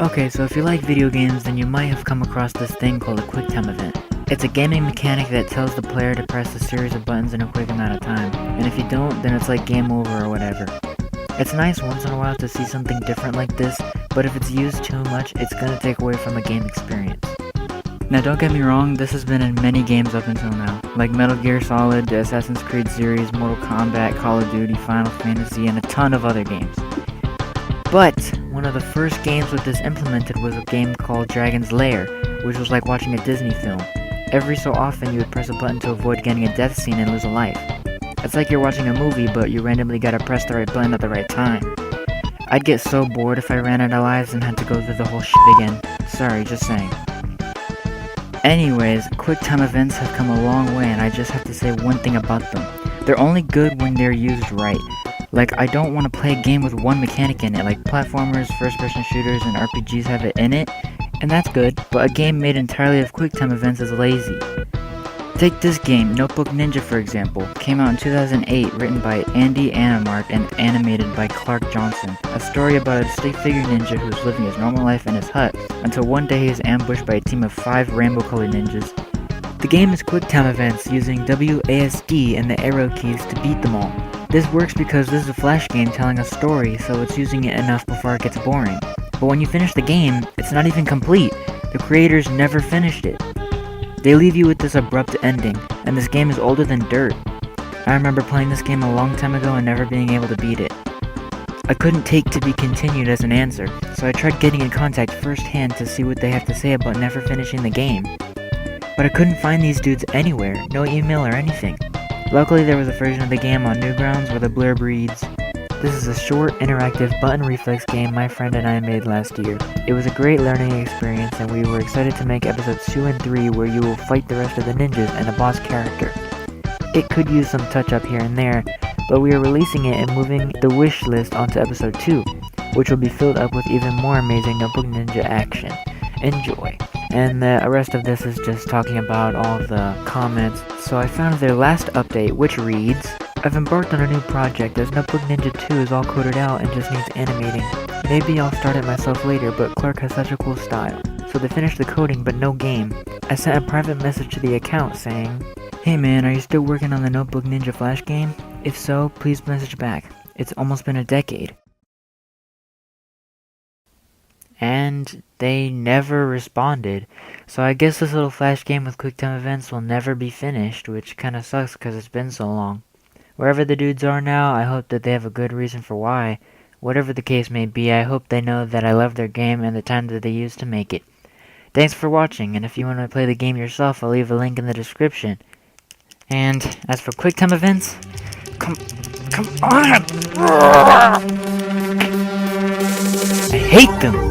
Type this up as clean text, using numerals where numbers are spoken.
Okay, so if you like video games, then you might have come across this thing called a QuickTime event. It's a gaming mechanic that tells the player to press a series of buttons in a quick amount of time, and if you don't, then it's like game over or whatever. It's nice once in a while to see something different like this, but if it's used too much, it's gonna take away from the game experience. Now don't get me wrong, this has been in many games up until now, like Metal Gear Solid, the Assassin's Creed series, Mortal Kombat, Call of Duty, Final Fantasy, and a ton of other games. But one of the first games with this implemented was a game called Dragon's Lair, which was like watching a Disney film. Every so often you would press a button to avoid getting a death scene and lose a life. It's like you're watching a movie, but you randomly gotta press the right button at the right time. I'd get so bored if I ran out of lives and had to go through the whole shit again. Sorry, just saying. Anyways, QuickTime events have come a long way, and I just have to say one thing about them. They're only good when they're used right. Like, I don't want to play a game with one mechanic in it, like platformers, first-person shooters, and RPGs have it in it, and that's good, but a game made entirely of QuickTime events is lazy. Take this game, Notebook Ninja for example. Came out in 2008, written by Andy Anamark and animated by Clark Johnson. A story about a stick-figure ninja who's living his normal life in his hut, until one day he is ambushed by a team of 5 rainbow-colored ninjas. The game is QuickTime events using WASD and the arrow keys to beat them all. This works because this is a flash game telling a story, so it's using it enough before it gets boring. But when you finish the game, it's not even complete. The creators never finished it. They leave you with this abrupt ending, and this game is older than dirt. I remember playing this game a long time ago and never being able to beat it. I couldn't take to be continued as an answer, so I tried getting in contact firsthand to see what they have to say about never finishing the game. But I couldn't find these dudes anywhere, no email or anything. Luckily there was a version of the game on Newgrounds where the blurb reads, "This is a short, interactive button reflex game my friend and I made last year. It was a great learning experience and we were excited to make episodes 2 and 3 where you will fight the rest of the ninjas and a boss character. It could use some touch up here and there, but we are releasing it and moving the wish list onto episode 2, which will be filled up with even more amazing Notebook Ninja action. Enjoy." And the rest of this is just talking about all the comments. So I found their last update, which reads, "I've embarked on a new project as Notebook Ninja 2 is all coded out and just needs animating. Maybe I'll start it myself later, but Clark has such a cool style." So they finished the coding but no game. I sent a private message to the account saying, "Hey man, are you still working on the Notebook Ninja Flash game? If so, please message back. It's almost been a decade." And they never responded. So I guess this little flash game with QuickTime events will never be finished, which kinda sucks because it's been so long. Wherever the dudes are now, I hope that they have a good reason for why. Whatever the case may be, I hope they know that I love their game and the time that they used to make it. Thanks for watching, and if you want to play the game yourself, I'll leave a link in the description. And as for QuickTime events, come on! I hate them!